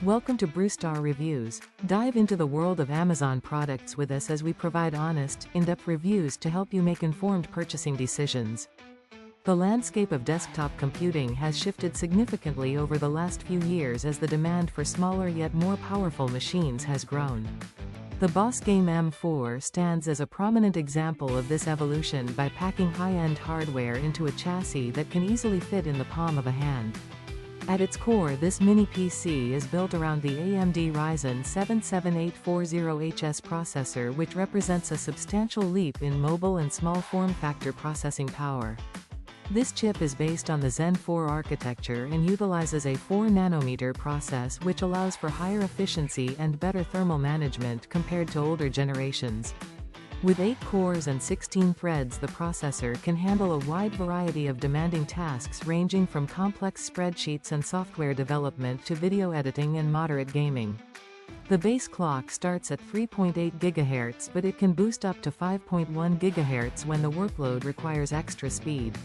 Welcome to Brewstar Reviews. Dive into the world of Amazon products with us as we provide honest, in-depth reviews to help you make informed purchasing decisions. The landscape of desktop computing has shifted significantly over the last few years as the demand for smaller yet more powerful machines has grown. The BOSGAME M4 stands as a prominent example of this evolution by packing high-end hardware into a chassis that can easily fit in the palm of a hand. At its core, this mini PC is built around the AMD Ryzen 780HS processor, which represents a substantial leap in mobile and small form factor processing power. This chip is based on the Zen 4 architecture and utilizes a 4nm process, which allows for higher efficiency and better thermal management compared to older generations. With 8 cores and 16 threads, the processor can handle a wide variety of demanding tasks ranging from complex spreadsheets and software development to video editing and moderate gaming. The base clock starts at 3.8 GHz, but it can boost up to 5.1 GHz when the workload requires extra speed.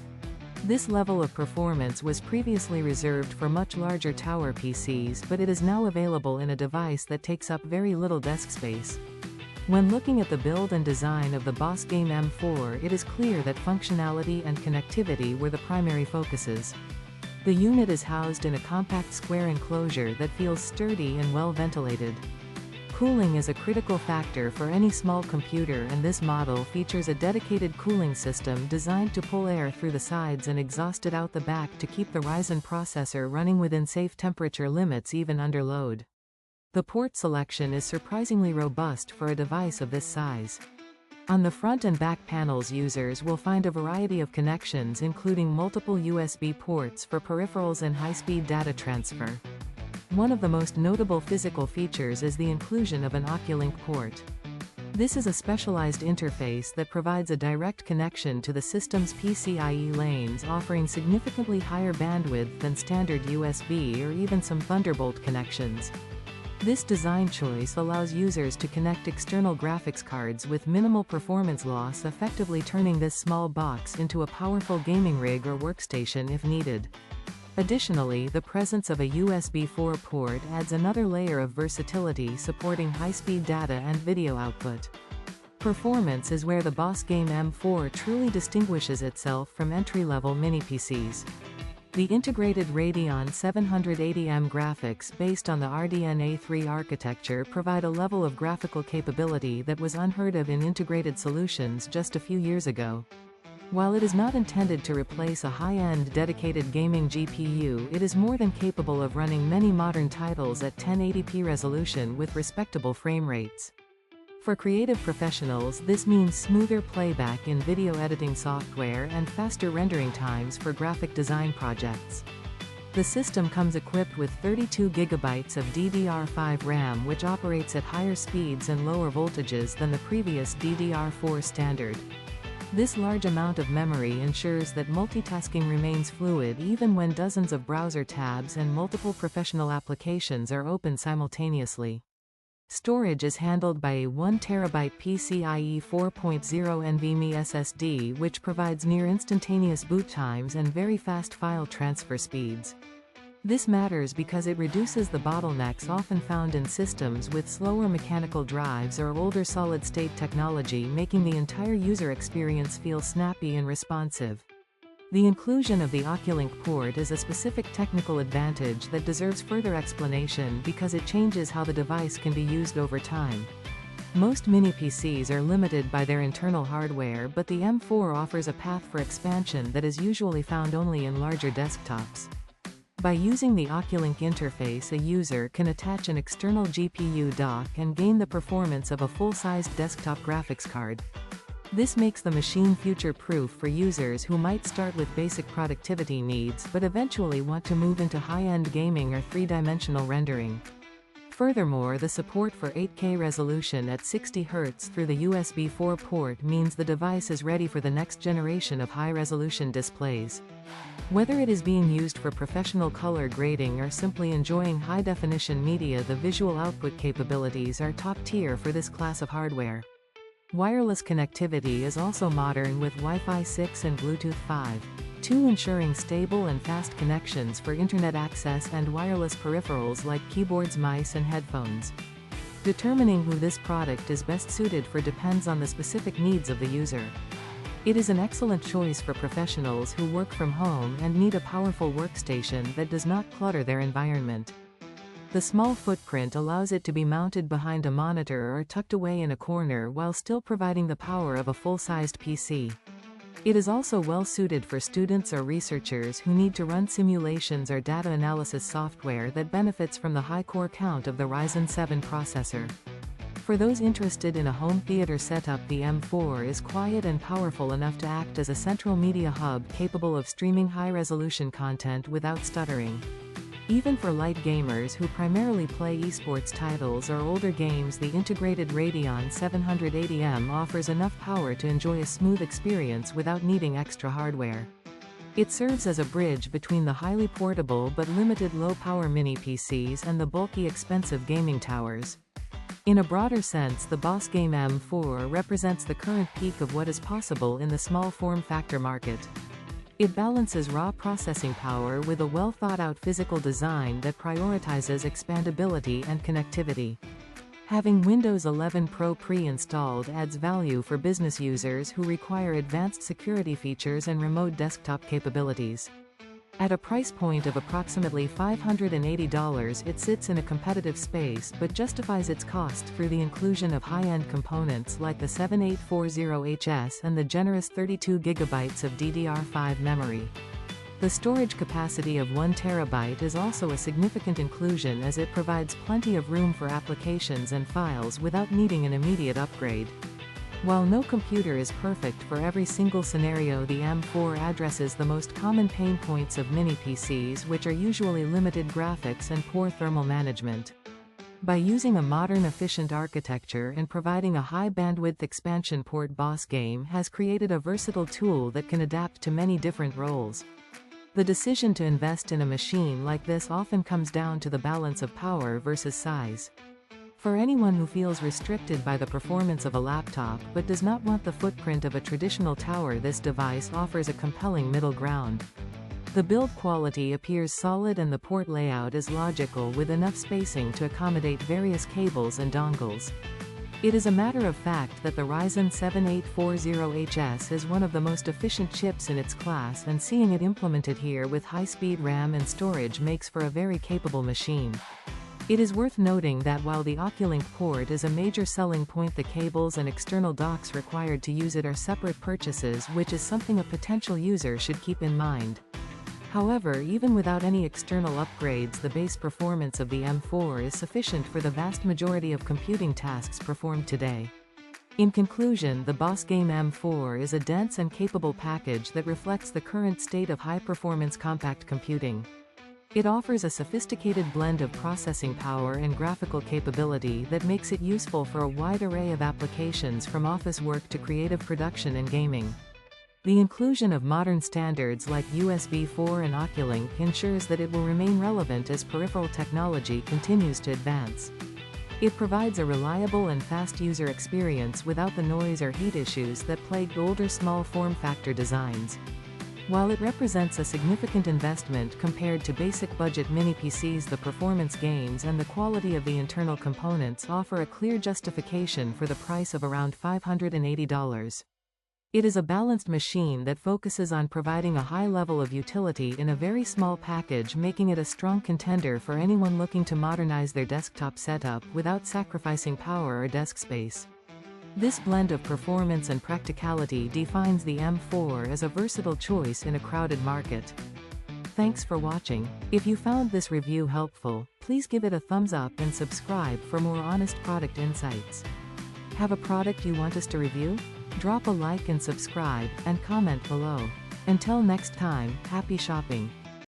This level of performance was previously reserved for much larger tower PCs, but it is now available in a device that takes up very little desk space. When looking at the build and design of the BOSGAME M4, it is clear that functionality and connectivity were the primary focuses. The unit is housed in a compact square enclosure that feels sturdy and well ventilated. Cooling is a critical factor for any small computer, and this model features a dedicated cooling system designed to pull air through the sides and exhaust it out the back to keep the Ryzen processor running within safe temperature limits even under load. The port selection is surprisingly robust for a device of this size. On the front and back panels, users will find a variety of connections, including multiple USB ports for peripherals and high-speed data transfer. One of the most notable physical features is the inclusion of an Oculink port. This is a specialized interface that provides a direct connection to the system's PCIe lanes, offering significantly higher bandwidth than standard USB or even some Thunderbolt connections. This design choice allows users to connect external graphics cards with minimal performance loss, effectively turning this small box into a powerful gaming rig or workstation if needed. Additionally, the presence of a USB4 port adds another layer of versatility, supporting high-speed data and video output. Performance is where the BOSGAME M4 truly distinguishes itself from entry-level mini-PCs. The integrated Radeon 780M graphics based on the RDNA3 architecture provide a level of graphical capability that was unheard of in integrated solutions just a few years ago. While it is not intended to replace a high-end dedicated gaming GPU, it is more than capable of running many modern titles at 1080p resolution with respectable frame rates. For creative professionals, this means smoother playback in video editing software and faster rendering times for graphic design projects. The system comes equipped with 32 GB of DDR5 RAM, which operates at higher speeds and lower voltages than the previous DDR4 standard. This large amount of memory ensures that multitasking remains fluid even when dozens of browser tabs and multiple professional applications are open simultaneously. Storage is handled by a 1TB PCIe 4.0 NVMe SSD, which provides near instantaneous boot times and very fast file transfer speeds. This matters because it reduces the bottlenecks often found in systems with slower mechanical drives or older solid-state technology, making the entire user experience feel snappy and responsive. The inclusion of the Oculink port is a specific technical advantage that deserves further explanation because it changes how the device can be used over time. Most mini-PCs are limited by their internal hardware, but the M4 offers a path for expansion that is usually found only in larger desktops. By using the Oculink interface, a user can attach an external GPU dock and gain the performance of a full-sized desktop graphics card. This makes the machine future-proof for users who might start with basic productivity needs but eventually want to move into high-end gaming or three-dimensional rendering. Furthermore, the support for 8K resolution at 60 Hz through the USB4 port means the device is ready for the next generation of high-resolution displays. Whether it is being used for professional color grading or simply enjoying high-definition media, the visual output capabilities are top-tier for this class of hardware. Wireless connectivity is also modern with Wi-Fi 6 and Bluetooth 5. 2 ensuring stable and fast connections for internet access and wireless peripherals like keyboards, mice and headphones. Determining who this product is best suited for depends on the specific needs of the user. It is an excellent choice for professionals who work from home and need a powerful workstation that does not clutter their environment. The small footprint allows it to be mounted behind a monitor or tucked away in a corner while still providing the power of a full-sized PC. It is also well suited for students or researchers who need to run simulations or data analysis software that benefits from the high core count of the Ryzen 7 processor. For those interested in a home theater setup, the M4 is quiet and powerful enough to act as a central media hub capable of streaming high-resolution content without stuttering. Even for light gamers who primarily play esports titles or older games, the integrated Radeon 780M offers enough power to enjoy a smooth experience without needing extra hardware. It serves as a bridge between the highly portable but limited low-power mini PCs and the bulky, expensive gaming towers. In a broader sense, the BOSGAME M4 represents the current peak of what is possible in the small form factor market. It balances raw processing power with a well-thought-out physical design that prioritizes expandability and connectivity. Having Windows 11 Pro pre-installed adds value for business users who require advanced security features and remote desktop capabilities. At a price point of approximately $580, it sits in a competitive space but justifies its cost through the inclusion of high-end components like the 7840HS and the generous 32 GB of DDR5 memory. The storage capacity of 1 TB is also a significant inclusion, as it provides plenty of room for applications and files without needing an immediate upgrade. While no computer is perfect for every single scenario, the M4 addresses the most common pain points of mini PCs, which are usually limited graphics and poor thermal management. By using a modern, efficient architecture and providing a high-bandwidth expansion port, BOSGAME has created a versatile tool that can adapt to many different roles. The decision to invest in a machine like this often comes down to the balance of power versus size. For anyone who feels restricted by the performance of a laptop but does not want the footprint of a traditional tower, this device offers a compelling middle ground. The build quality appears solid and the port layout is logical, with enough spacing to accommodate various cables and dongles. It is a matter of fact that the Ryzen 7840HS is one of the most efficient chips in its class, and seeing it implemented here with high-speed RAM and storage makes for a very capable machine. It is worth noting that while the Oculink port is a major selling point, the cables and external docks required to use it are separate purchases, which is something a potential user should keep in mind. However, even without any external upgrades, the base performance of the M4 is sufficient for the vast majority of computing tasks performed today. In conclusion, the BOSGAME M4 is a dense and capable package that reflects the current state of high-performance compact computing. It offers a sophisticated blend of processing power and graphical capability that makes it useful for a wide array of applications, from office work to creative production and gaming. The inclusion of modern standards like USB4 and Oculink ensures that it will remain relevant as peripheral technology continues to advance. It provides a reliable and fast user experience without the noise or heat issues that plagued older small form factor designs. While it represents a significant investment compared to basic budget mini PCs, the performance gains and the quality of the internal components offer a clear justification for the price of around $580. It is a balanced machine that focuses on providing a high level of utility in a very small package, making it a strong contender for anyone looking to modernize their desktop setup without sacrificing power or desk space. This blend of performance and practicality defines the M4 as a versatile choice in a crowded market. Thanks for watching. If you found this review helpful, please give it a thumbs up and subscribe for more honest product insights. Have a product you want us to review? Drop a like and subscribe, and comment below. Until next time, happy shopping.